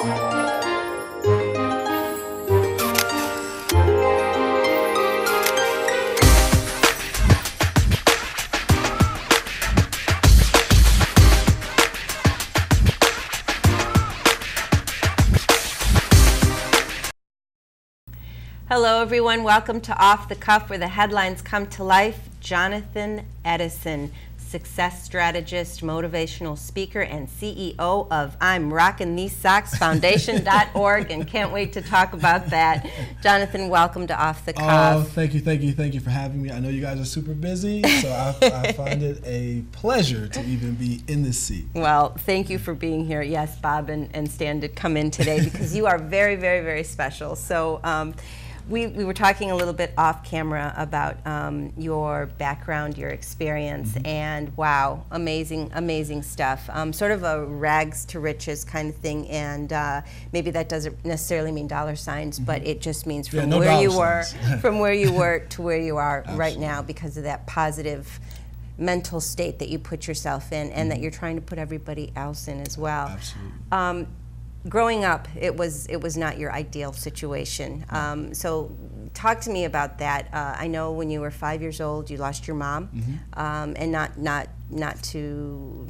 Hello everyone, welcome to Off the Cuff, where the headlines come to life. Jonathan Edison, success strategist, motivational speaker, and CEO of I'm Rockin' These Socks Foundation.org, and can't wait to talk about that. Jonathan, welcome to Off the Cuff. Oh, thank you for having me. I know you guys are super busy, so I find it a pleasure to even be in this seat. Well, thank you for being here. Yes, Bob and Stan did come in today because you are very, very, very special. So we were talking a little bit off camera about your background, your experience, and wow, amazing stuff. Sort of a rags to riches kind of thing, and maybe that doesn't necessarily mean dollar signs, but it just means from where you were, from where you were to where you are right now, because of that positive mental state that you put yourself in, and that you're trying to put everybody else in as well. Absolutely. Growing up, it was not your ideal situation. So talk to me about that. I know when you were 5 years old, you lost your mom, and not to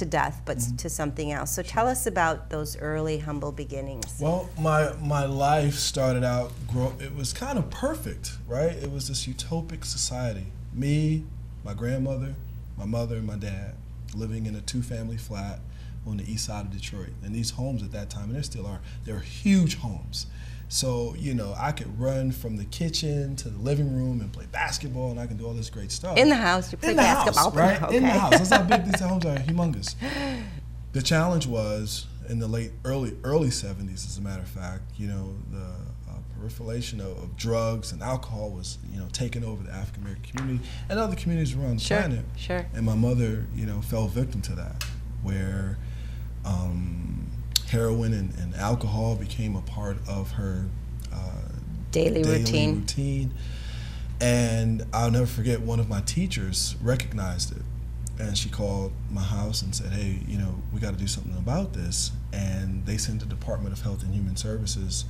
death, but to something else. So tell us about those early humble beginnings. Well, my life started out, it was kind of perfect, right? It was this utopic society. Me, my grandmother, my mother, and my dad living in a 2-family flat on the east side of Detroit. And these homes at that time, and there still are, they're huge homes. So, you know, I could run from the kitchen to the living room and play basketball, and I can do all this great stuff. In the house, you play basketball. Right? Okay. In the house. That's how big these homes are, humongous. The challenge was in the early 70s, as a matter of fact, you know, the proliferation of drugs and alcohol was, you know, taking over the African American community and other communities around the planet. Sure. And my mother, you know, fell victim to that, where heroin and alcohol became a part of her daily routine. And I'll never forget, one of my teachers recognized it, and she called my house and said, hey, you know, we got to do something about this. And they sent the Department of Health and Human Services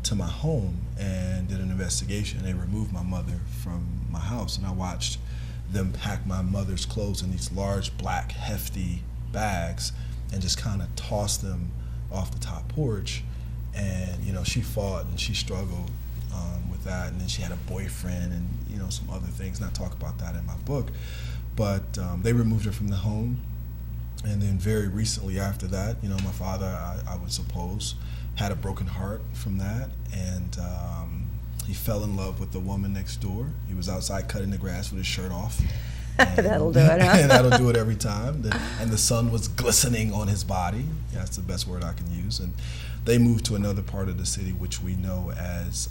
to my home and did an investigation. They removed my mother from my house, and I watched them pack my mother's clothes in these large, black, hefty bags and just kind of toss them off the top porch. And, you know, she fought and she struggled with that. And then she had a boyfriend and, you know, some other things. And I talk about that in my book. But they removed her from the home. And then very recently after that, you know, my father, I would suppose, had a broken heart from that. And he fell in love with the woman next door. He was outside cutting the grass with his shirt off. That'll do it, huh? And that'll do it every time. And the sun was glistening on his body. Yeah, that's the best word I can use. And they moved to another part of the city, which we know as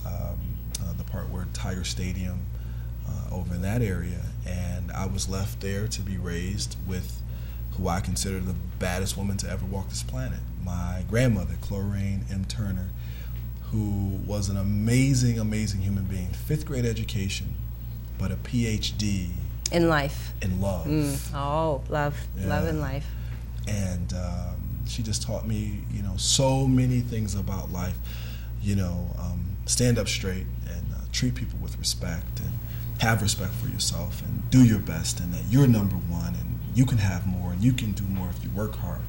the part where Tiger Stadium, over in that area. And I was left there to be raised with who I consider the baddest woman to ever walk this planet, my grandmother, Chlorine M. Turner, who was an amazing, amazing human being. 5th grade education, but a PhD in life. In love. Love. Yeah. Love in life. And she just taught me, you know, so many things about life. You know, stand up straight and treat people with respect and have respect for yourself and do your best, and that you're number one and you can have more and you can do more if you work hard.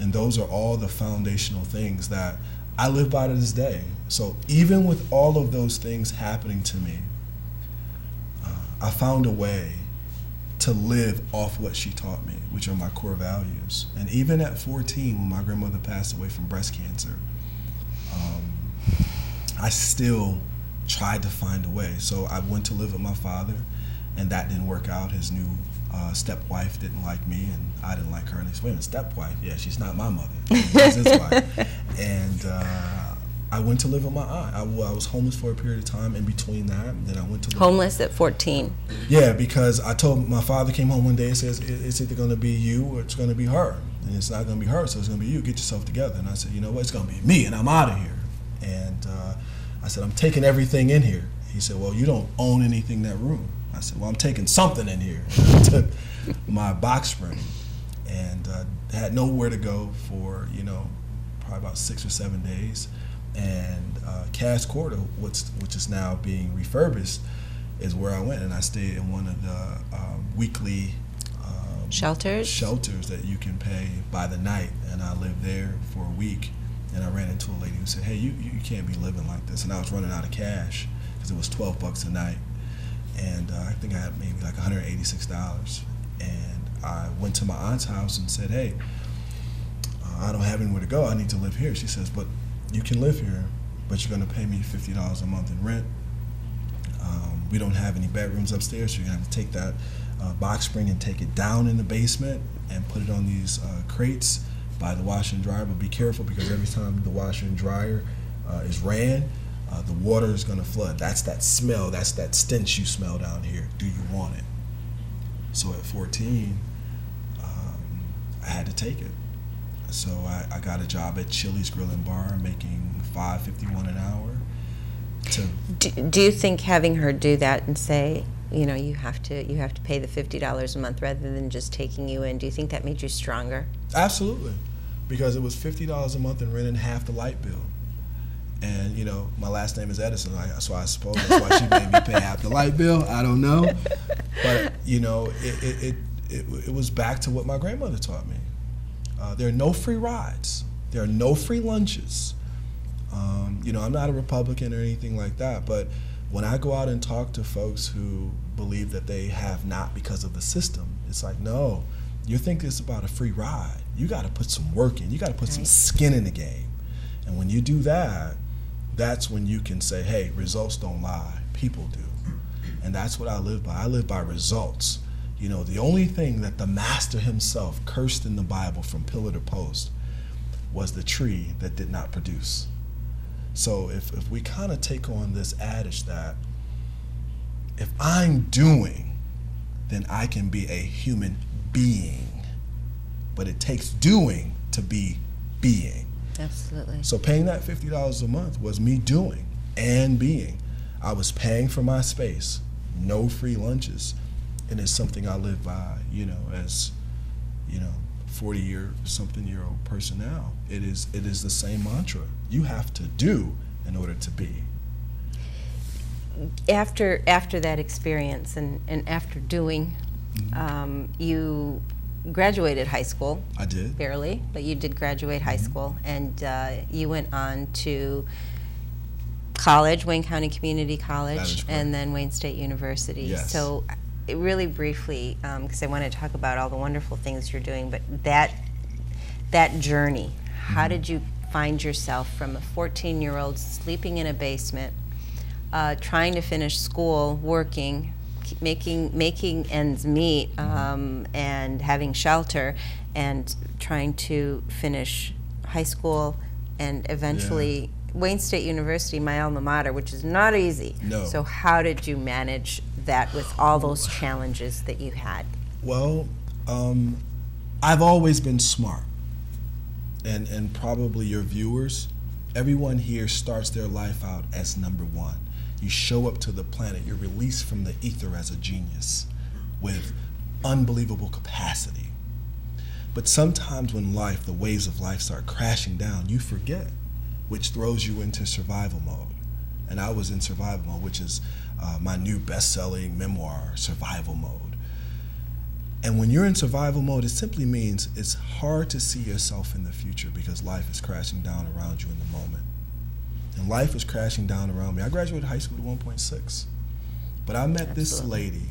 And those are all the foundational things that I live by to this day. So even with all of those things happening to me, I found a way to live off what she taught me, which are my core values. And even at 14, when my grandmother passed away from breast cancer, I still tried to find a way. So I went to live with my father, and that didn't work out. His new stepwife didn't like me, and I didn't like her. And they said, wait a minute, stepwife? Yeah, she's not my mother. She's his wife. And I went to live with my aunt. I was homeless for a period of time in between that. And then I went to live homeless at 14. Yeah, because I told my father came home one day and says, it's either going to be you or it's going to be her. And it's not going to be her, so it's going to be you. Get yourself together. And I said, you know what? It's going to be me, and I'm out of here. And I said, I'm taking everything in here. He said, well, you don't own anything in that room. I said, well, I'm taking something in here. And I took my box spring and had nowhere to go for, probably about 6 or 7 days. And Cass Quarter, which is now being refurbished, is where I went, and I stayed in one of the weekly shelters that you can pay by the night, and I lived there for a week. And I ran into a lady who said, "Hey, you can't be living like this." And I was running out of cash because it was $12 a night, and I think I had maybe like $186. And I went to my aunt's house and said, "Hey, I don't have anywhere to go. I need to live here." She says, "But you can live here, but you're going to pay me $50 a month in rent. We don't have any bedrooms upstairs, so you're going to have to take that box spring and take it down in the basement and put it on these crates by the washer and dryer. But be careful, because every time the washer and dryer is ran, the water is going to flood. That's that smell, that's that stench you smell down here. Do you want it?" So at 14, I had to take it. So I got a job at Chili's Grill and Bar, making $5.51 an hour. Do you think having her do that and say, you know, you have to pay the $50 a month rather than just taking you in, do you think that made you stronger? Absolutely, because it was $50 a month and renting half the light bill. And you know, my last name is Edison, so I suppose that's why she made me pay half the light bill. I don't know, but you know, it was back to what my grandmother taught me. There are no free rides. There are no free lunches. You know, I'm not a Republican or anything like that, but when I go out and talk to folks who believe that they have not because of the system, it's like, no, you think it's about a free ride. You got to put some work in. You got to put some skin in the game. And when you do that, that's when you can say, hey, results don't lie. People do. And that's what I live by. I live by results. You know, the only thing that the master himself cursed in the Bible from pillar to post was the tree that did not produce. So if we kind of take on this adage that if I'm doing, then I can be a human being. But it takes doing to be being. Absolutely. So paying that $50 a month was me doing and being. I was paying for my space, no free lunches. And it's something I live by, you know, as, you know, 40-something-year-old person now. It is the same mantra. You have to do in order to be. After that experience and after doing, you graduated high school. I did. Barely, but you did graduate high school, and you went on to college, Wayne County Community College, and then Wayne State University. Yes. So really briefly, because I want to talk about all the wonderful things you're doing, but that journey, how did you find yourself from a 14-year-old sleeping in a basement, trying to finish school, working, making ends meet, and having shelter, and trying to finish high school, and eventually Wayne State University, my alma mater, which is not easy. No. So how did you manage that with all those challenges that you had? Well, I've always been smart. And probably your viewers, everyone here starts their life out as number one. You show up to the planet, you're released from the ether as a genius with unbelievable capacity. But sometimes when the waves of life start crashing down, you forget, which throws you into survival mode. And I was in survival mode, which is my new best-selling memoir, Survival Mode. And when you're in survival mode, it simply means it's hard to see yourself in the future because life is crashing down around you in the moment. And life is crashing down around me. I graduated high school with 1.6. But I met this lady,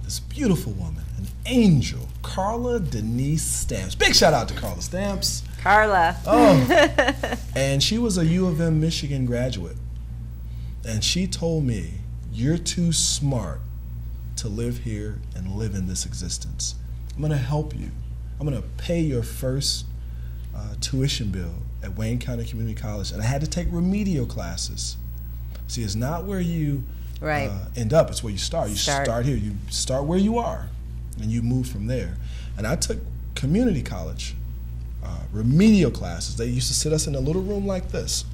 this beautiful woman, an angel, Carla Denise Stamps. Big shout out to Carla Stamps. Carla. Oh. And she was a U of M Michigan graduate. And she told me, you're too smart to live here and live in this existence. I'm going to help you. I'm going to pay your first tuition bill at Wayne County Community College. And I had to take remedial classes. See, it's not where you end up, it's where you start. You start here. You start where you are, and you move from there. And I took community college remedial classes. They used to sit us in a little room like this,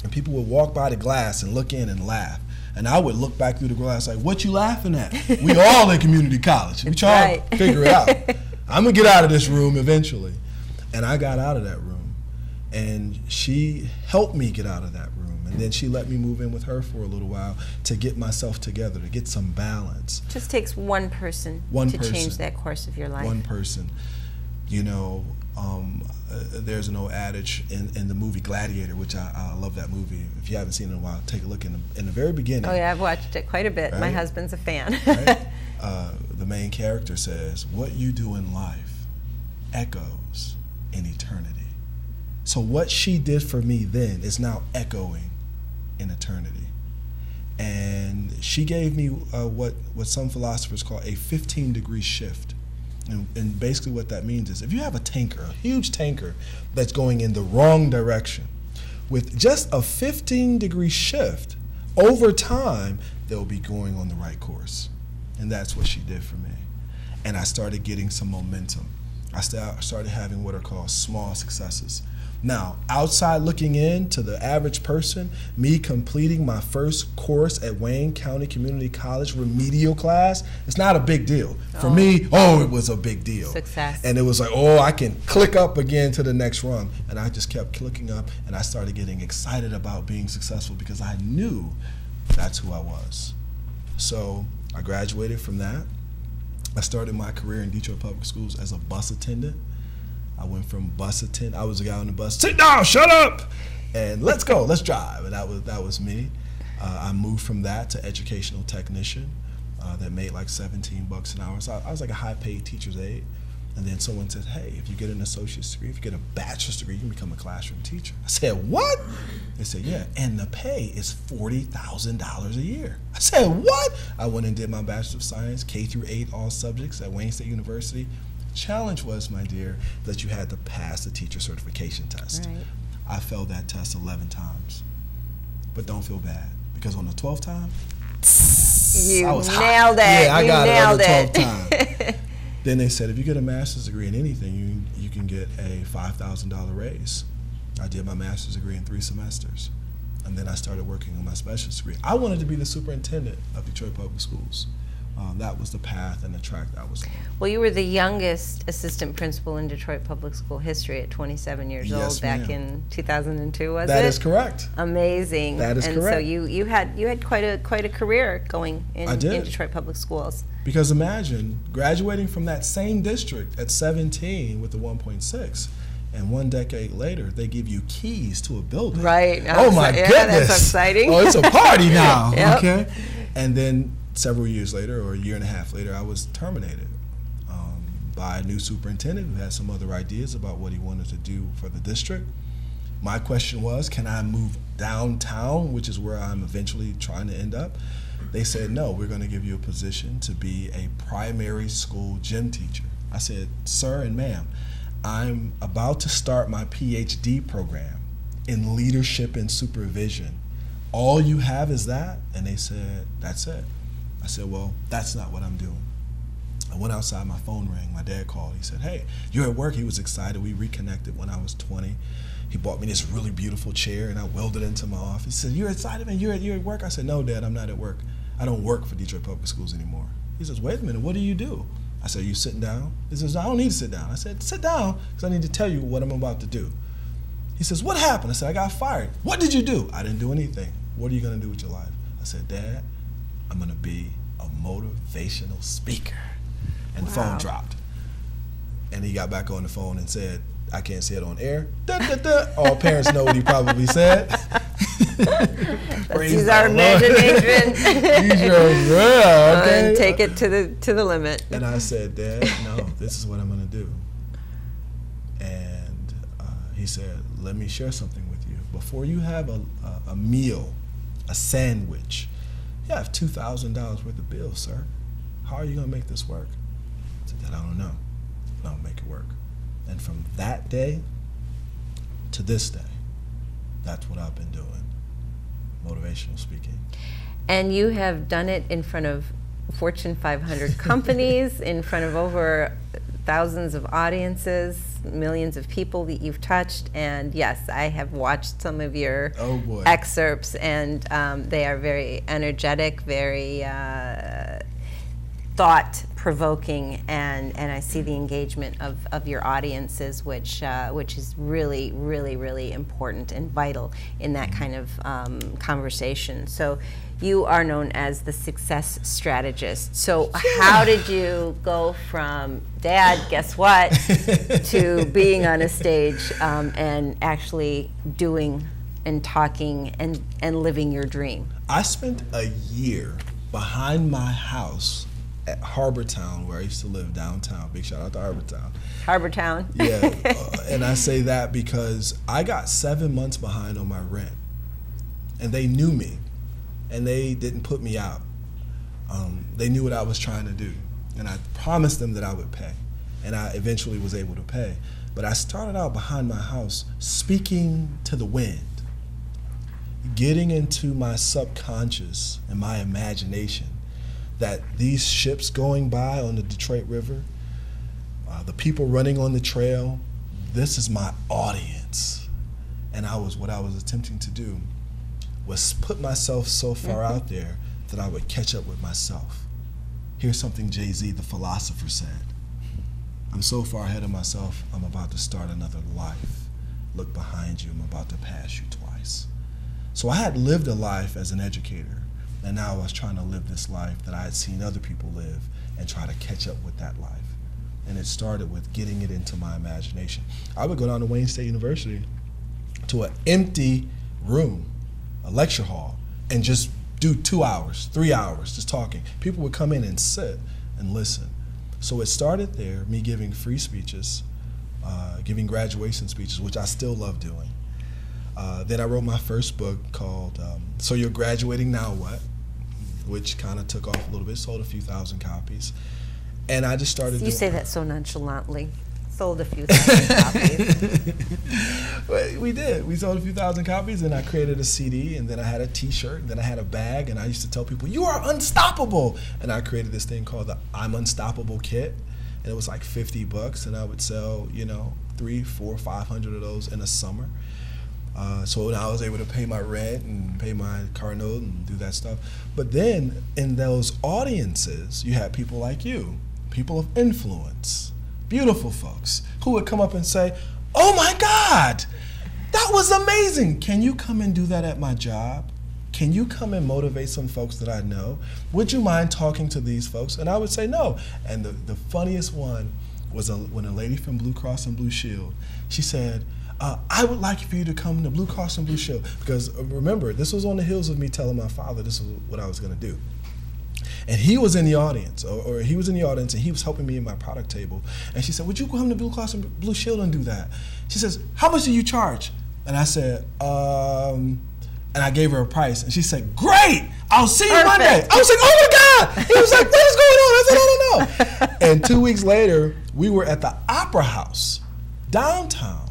and people would walk by the glass and look in and laugh. And I would look back through the glass like, what you laughing at? We all in community college. We trying to figure it out. I'm going to get out of this room eventually. And I got out of that room. And she helped me get out of that room. And then she let me move in with her for a little while to get myself together, to get some balance. It just takes one person to change that course of your life. One person. You know, there's an old adage in the movie Gladiator, which I love that movie. If you haven't seen it in a while, take a look in the very beginning. Oh yeah, I've watched it quite a bit. Right? My husband's a fan. Right? The main character says, what you do in life echoes in eternity. So what she did for me then is now echoing in eternity. And she gave me what some philosophers call a 15-degree shift. And basically what that means is if you have a tanker, a huge tanker that's going in the wrong direction, with just a 15-degree shift, over time, they'll be going on the right course. And that's what she did for me. And I started getting some momentum. I started having what are called small successes. Now, outside looking in to the average person, me completing my first course at Wayne County Community College remedial class, it's not a big deal. For me, it was a big deal. Success. And it was like, I can click up again to the next rung. And I just kept clicking up, and I started getting excited about being successful because I knew that's who I was. So I graduated from that. I started my career in Detroit Public Schools as a bus attendant. I went from bus attendant. I was the guy on the bus. Sit down, shut up, and let's go, let's drive. And that was me. I moved from that to educational technician that made like $17 an hour. So I was like a high-paid teacher's aide. And then someone said, hey, if you get an associate's degree, if you get a bachelor's degree, you can become a classroom teacher. I said, what? They said, yeah, and the pay is $40,000 a year. I said, what? I went and did my Bachelor of Science, K through 8, all subjects at Wayne State University. Challenge was, my dear, that you had to pass the teacher certification test. Right. I failed that test 11 times. But don't feel bad, because on the 12th time, you I was nailed hot. it. Yeah, I got it on the 12th time. Then they said, if you get a master's degree in anything, you can get a $5,000 raise. I did my master's degree in 3 semesters. And then I started working on my specialist degree. I wanted to be the superintendent of Detroit Public Schools. That was the path and the track that I was on. Well, you were the youngest assistant principal in Detroit Public School history at 27 years old back in 2002, was it? That is correct. Amazing. That is correct. And so you had quite a career going in Detroit Public Schools. Because imagine graduating from that same district at 17 with the 1.6. And 1 decade later, they give you keys to a building. Right. Oh my goodness. That's exciting. Oh, it's a party now. Yep. Okay. And then several years later, or a year and a half later, I was terminated by a new superintendent who had some other ideas about what he wanted to do for the district. My question was, can I move downtown, which is where I'm eventually trying to end up? They said, no, we're going to give you a position to be a primary school gym teacher. I said, sir and ma'am, I'm about to start my PhD program in leadership and supervision. All you have is that? And they said, that's it. I said, well, that's not what I'm doing. I went outside, my phone rang, my dad called. He said, hey, you're at work? He was excited. We reconnected when I was 20. He bought me this really beautiful chair and I welded it into my office. He said, you're excited, man, you're at work? I said, no, Dad, I'm not at work. I don't work for Detroit Public Schools anymore. He says, wait a minute, what do you do? I said, are you sitting down? He says, I don't need to sit down. I said, sit down, because I need to tell you what I'm about to do. He says, what happened? I said, I got fired. What did you do? I didn't do anything. What are you going to do with your life? I said, Dad, I'm going to be a motivational speaker. And the phone dropped. And he got back on the phone and said, I can't say it on air. Da, da, da. All parents know what he probably said. Use our imagination. Use your okay. And take it to the limit. And I said, Dad, no, this is what I'm going to do. And he said, let me share something with you. Before you have a meal, a sandwich, you have $2,000 worth of bills, sir. How are you going to make this work? I said, Dad, I don't know. I'll make it work. And from that day to this day, that's what I've been doing, motivational speaking. And you have done it in front of Fortune 500 companies, in front of over thousands of audiences, millions of people that you've touched. And yes, I have watched some of your excerpts, and they are very energetic, very provoking, and I see the engagement of your audiences, which is really, really, really important and vital in that kind of conversation. So you are known as the success strategist. So how did you go from Dad, guess what, to being on a stage and actually doing and talking and living your dream? I spent a year behind my house at Harbortown, where I used to live downtown. Big shout out to Harbortown. Harbortown. Yeah, and I say that because I got 7 months behind on my rent, and they knew me, and they didn't put me out. They knew what I was trying to do, and I promised them that I would pay, and I eventually was able to pay. But I started out behind my house speaking to the wind, getting into my subconscious and my imagination that these ships going by on the Detroit River, the people running on the trail, this is my audience. And what I was attempting to do was put myself so far out there that I would catch up with myself. Here's something Jay-Z, the philosopher, said. I'm so far ahead of myself, I'm about to start another life. Look behind you, I'm about to pass you twice. So I had lived a life as an educator, and now I was trying to live this life that I had seen other people live and try to catch up with that life. And it started with getting it into my imagination. I would go down to Wayne State University to an empty room, a lecture hall, and just do 2 hours, 3 hours, just talking. People would come in and sit and listen. So it started there, me giving free speeches, giving graduation speeches, which I still love doing. Then I wrote my first book called So You're Graduating Now What?, which kind of took off a little bit, sold a few thousand copies. And I just started You say that so nonchalantly. Sold a few thousand copies. Well, we did. We sold a few thousand copies, and I created a CD, and then I had a T-shirt, and then I had a bag, and I used to tell people, you are unstoppable! And I created this thing called the I'm Unstoppable kit, and it was like $50, and I would sell, 300, 400, 500 of those in a summer. So I was able to pay my rent and pay my car note and do that stuff. But then in those audiences, you had people like you, people of influence, beautiful folks, who would come up and say, oh my God, that was amazing. Can you come and do that at my job? Can you come and motivate some folks that I know? Would you mind talking to these folks? And I would say no. And the funniest one was when a lady from Blue Cross and Blue Shield, she said, I would like for you to come to Blue Cross and Blue Shield, because remember, this was on the heels of me telling my father this was what I was going to do. And he was in the audience, or he was in the audience, and he was helping me in my product table. And she said, would you come to Blue Cross and Blue Shield and do that? She says, how much do you charge? And I said, and I gave her a price. And she said, great, I'll see you Monday. I was like, oh my God. He was like, what is going on? I said, I don't know. And 2 weeks later, we were at the Opera House downtown.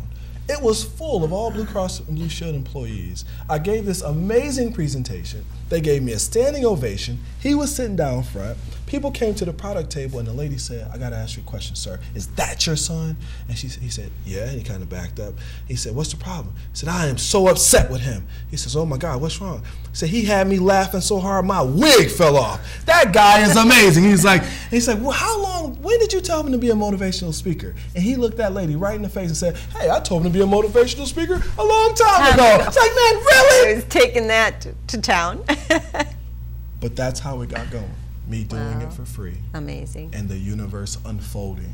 It was full of all Blue Cross and Blue Shield employees. I gave this amazing presentation. They gave me a standing ovation. He was sitting down front. People came to the product table, and the lady said, I got to ask you a question, sir. Is that your son? And he said, yeah. And he kind of backed up. He said, what's the problem? He said, I am so upset with him. He says, oh my God, what's wrong? He said, he had me laughing so hard my wig fell off. That guy is amazing. He's like, well, how long, when did you tell him to be a motivational speaker? And he looked that lady right in the face and said, hey, I told him to be a motivational speaker a long time ago. It's like, man, really? I was taking that to town. But that's how it got going. Me doing it for free. Amazing. And the universe unfolding.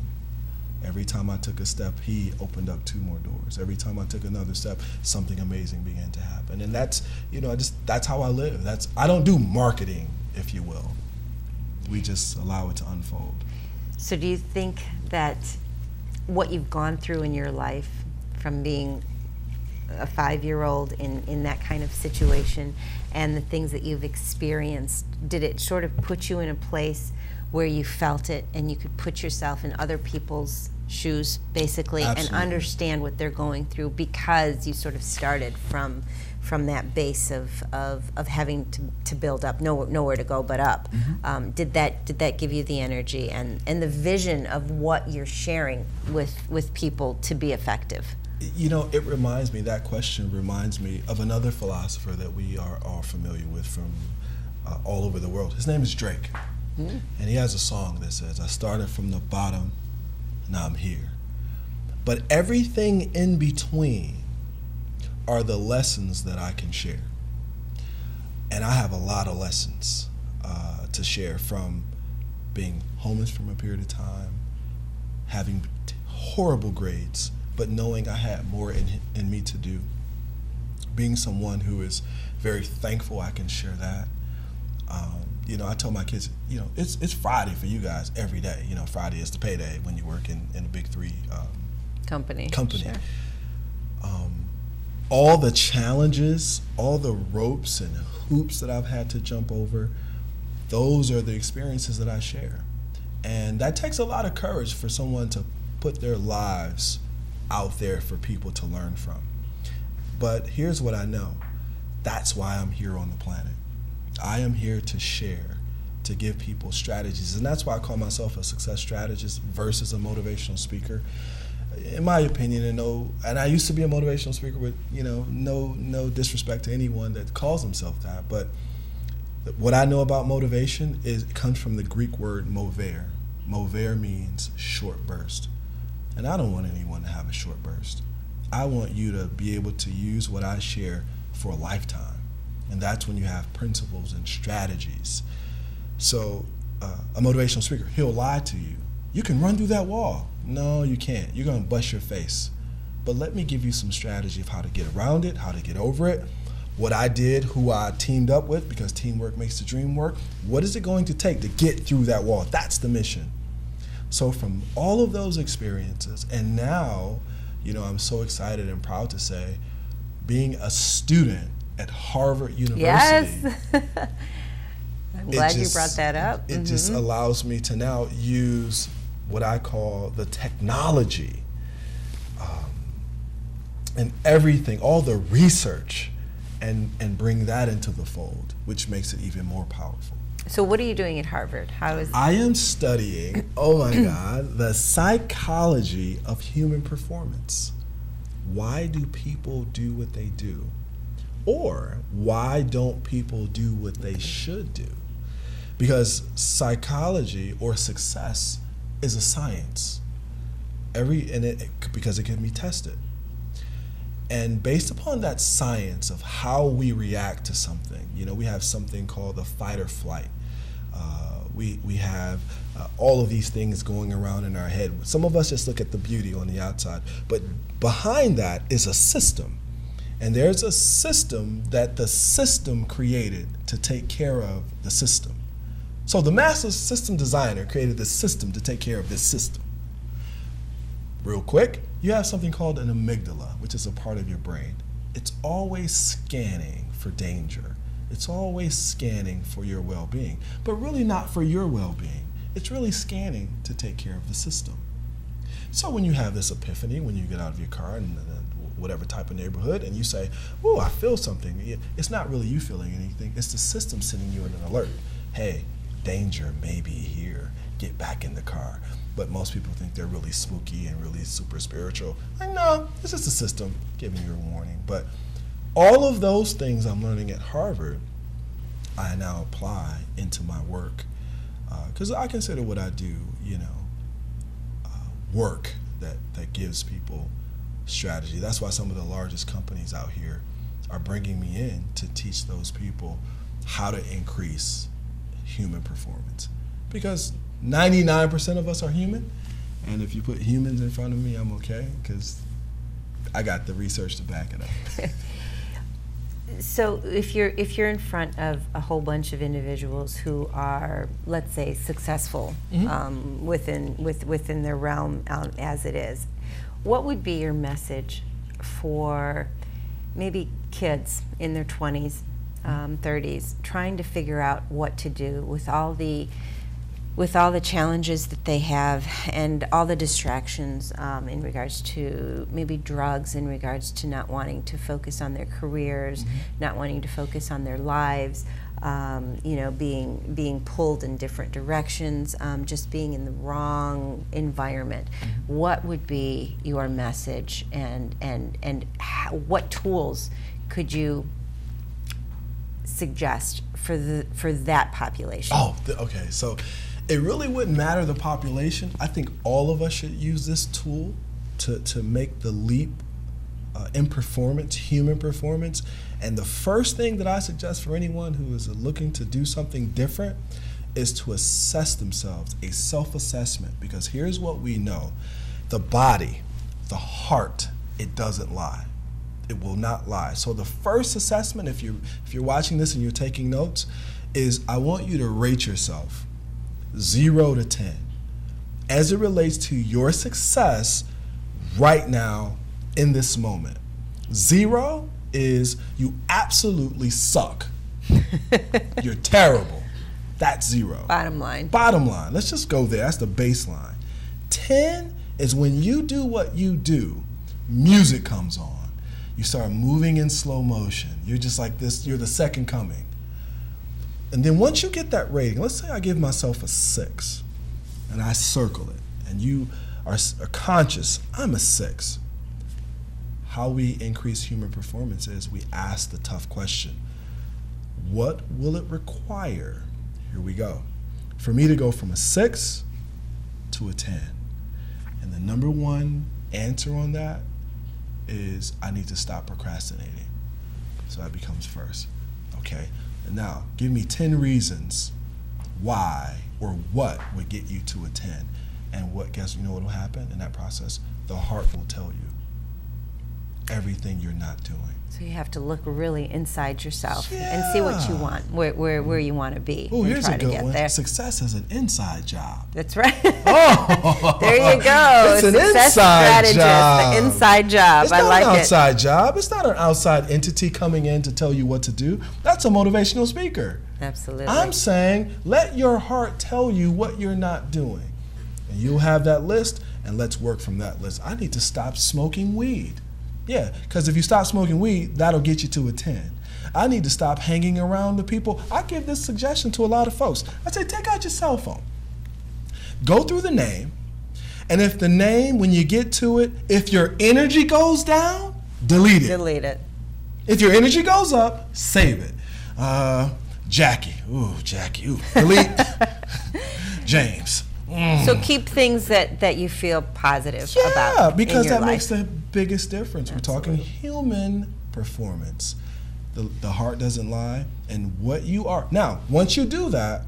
Every time I took a step, he opened up 2 more doors. Every time I took another step, something amazing began to happen. And that's, that's how I live. I don't do marketing, if you will. We just allow it to unfold. So do you think that what you've gone through in your life, from being a 5-year-old in that kind of situation, and the things that you've experienced, did it sort of put you in a place where you felt it and you could put yourself in other people's shoes, basically, Absolutely. and understand what they're going through, because you sort of started from that base of having to build up, nowhere to go but up? Mm-hmm. Did that give you the energy and the vision of what you're sharing with people to be effective? That question reminds me of another philosopher that we are all familiar with from all over the world. His name is Drake. And he has a song that says, I started from the bottom, now I'm here. But everything in between are the lessons that I can share. And I have a lot of lessons to share, from being homeless from a period of time, having horrible grades, but knowing I had more in me to do. Being someone who is very thankful I can share that. I tell my kids, it's Friday for you guys every day. Friday is the payday when you work in a big three company. Sure. All the challenges, all the ropes and hoops that I've had to jump over, those are the experiences that I share. And that takes a lot of courage for someone to put their lives out there for people to learn from. But here's what I know. That's why I'm here on the planet. I am here to share, to give people strategies. And that's why I call myself a success strategist versus a motivational speaker. In my opinion, and I used to be a motivational speaker with, no disrespect to anyone that calls himself that, but what I know about motivation is it comes from the Greek word mover. Mover means short burst. And I don't want anyone to have a short burst. I want you to be able to use what I share for a lifetime. And that's when you have principles and strategies. So a motivational speaker, he'll lie to you. You can run through that wall. No, you can't. You're going to bust your face. But let me give you some strategy of how to get around it, how to get over it, what I did, who I teamed up with, because teamwork makes the dream work. What is it going to take to get through that wall? That's the mission. So from all of those experiences, and now, I'm so excited and proud to say, being a student at Harvard University. Yes. I'm glad you brought that up. It just allows me to now use what I call the technology and everything, all the research, and bring that into the fold, which makes it even more powerful. So what are you doing at Harvard? I am studying, oh my God, the psychology of human performance. Why do people do what they do? Or why don't people do what they should do? Because psychology or success is a science. Because it can be tested. And based upon that science of how we react to something, we have something called the fight or flight. We have all of these things going around in our head. Some of us just look at the beauty on the outside, but behind that is a system. And there's a system that the system created to take care of the system. So the master system designer created the system to take care of this system. Real quick, you have something called an amygdala, which is a part of your brain. It's always scanning for danger. It's always scanning for your well-being, but really not for your well-being. It's really scanning to take care of the system. So when you have this epiphany, when you get out of your car in whatever type of neighborhood and you say, oh, I feel something, it's not really you feeling anything. It's the system sending you an alert. Hey, danger may be here. Get back in the car. But most people think they're really spooky and really super spiritual. No, it's just a system giving you a warning. But all of those things I'm learning at Harvard, I now apply into my work. Because I consider what I do, work that gives people strategy. That's why some of the largest companies out here are bringing me in to teach those people how to increase human performance. Because 99% of us are human, and if you put humans in front of me, I'm okay, because I got the research to back it up. So if you're in front of a whole bunch of individuals who are, let's say, successful within their realm as it is, what would be your message for maybe kids in their 20s, 30s, trying to figure out what to do with all the challenges that they have and all the distractions in regards to maybe drugs, in regards to not wanting to focus on their careers, not wanting to focus on their lives, being pulled in different directions, just being in the wrong environment. What would be your message, and what tools could you suggest for that population? Okay. So it really wouldn't matter the population. I think all of us should use this tool to make the leap in performance, human performance. And the first thing that I suggest for anyone who is looking to do something different is to assess themselves, a self-assessment, because here's what we know. The body, the heart, it doesn't lie. It will not lie. So the first assessment, if you're watching this and you're taking notes, is I want you to rate yourself 0 to 10 as it relates to your success right now in this moment. 0 is you absolutely suck. You're terrible. That's 0. Bottom line. Bottom line. Let's just go there. That's the baseline. 10 is when you do what you do, music comes on. You start moving in slow motion. You're just like this. You're the second coming. And then once you get that rating, let's say I give myself a 6 and I circle it, and you are conscious, I'm a 6. How we increase human performance is we ask the tough question. What will it require? Here we go. For me to go from a 6 to a 10. And the number one answer on that is I need to stop procrastinating. So that becomes first. Okay. And now give me 10 reasons why or what would get you to a 10. And you know what will happen in that process? The heart will tell you everything you're not doing. So you have to look really inside yourself and see what you want, where you want to be. Oh, here's try a to good get one. there. Success is an inside job. That's right. Oh, there you go. It's an Success inside strategist, job. the inside job. It's I not like an it. outside job. It's not an outside entity coming in to tell you what to do. That's a motivational speaker. Absolutely. I'm saying let your heart tell you what you're not doing. And you'll have that list, and let's work from that list. I need to stop smoking weed. Yeah, because if you stop smoking weed, that'll get you to a 10. I need to stop hanging around the people. I give this suggestion to a lot of folks. I say, take out your cell phone. Go through the name, and if the name, when you get to it, if your energy goes down, delete it. Delete it. If your energy goes up, save it. Jackie. Ooh, Jackie. Ooh, delete. James. So keep things that you feel positive about. Yeah, because that life. makes the biggest difference. Absolutely. We're talking human performance. The heart doesn't lie, and what you are. Now, once you do that,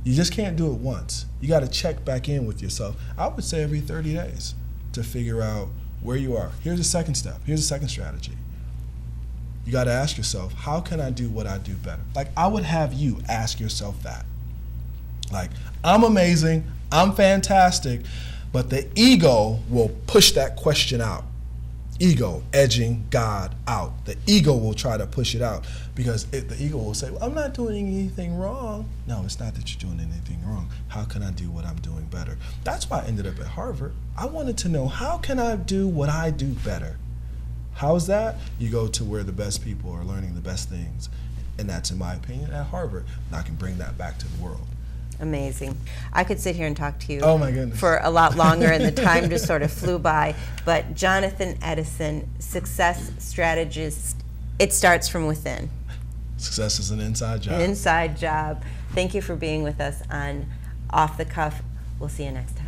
you just can't do it once. You got to check back in with yourself. I would say every 30 days to figure out where you are. Here's the second step. Here's the second strategy. You got to ask yourself, how can I do what I do better? Like, I would have you ask yourself that. Like, I'm amazing, I'm fantastic, but the ego will push that question out. Ego, edging God out. The ego will try to push it out because the ego will say, well, I'm not doing anything wrong. No, it's not that you're doing anything wrong. How can I do what I'm doing better? That's why I ended up at Harvard. I wanted to know, how can I do what I do better? How's that? You go to where the best people are learning the best things. And that's, in my opinion, at Harvard. And I can bring that back to the world. Amazing. I could sit here and talk to you Oh my goodness. for a lot longer, and the time just sort of flew by. But Jonathan Edison, success strategist, it starts from within. Success is an inside job. An inside job. Thank you for being with us on Off the Cuff. We'll see you next time.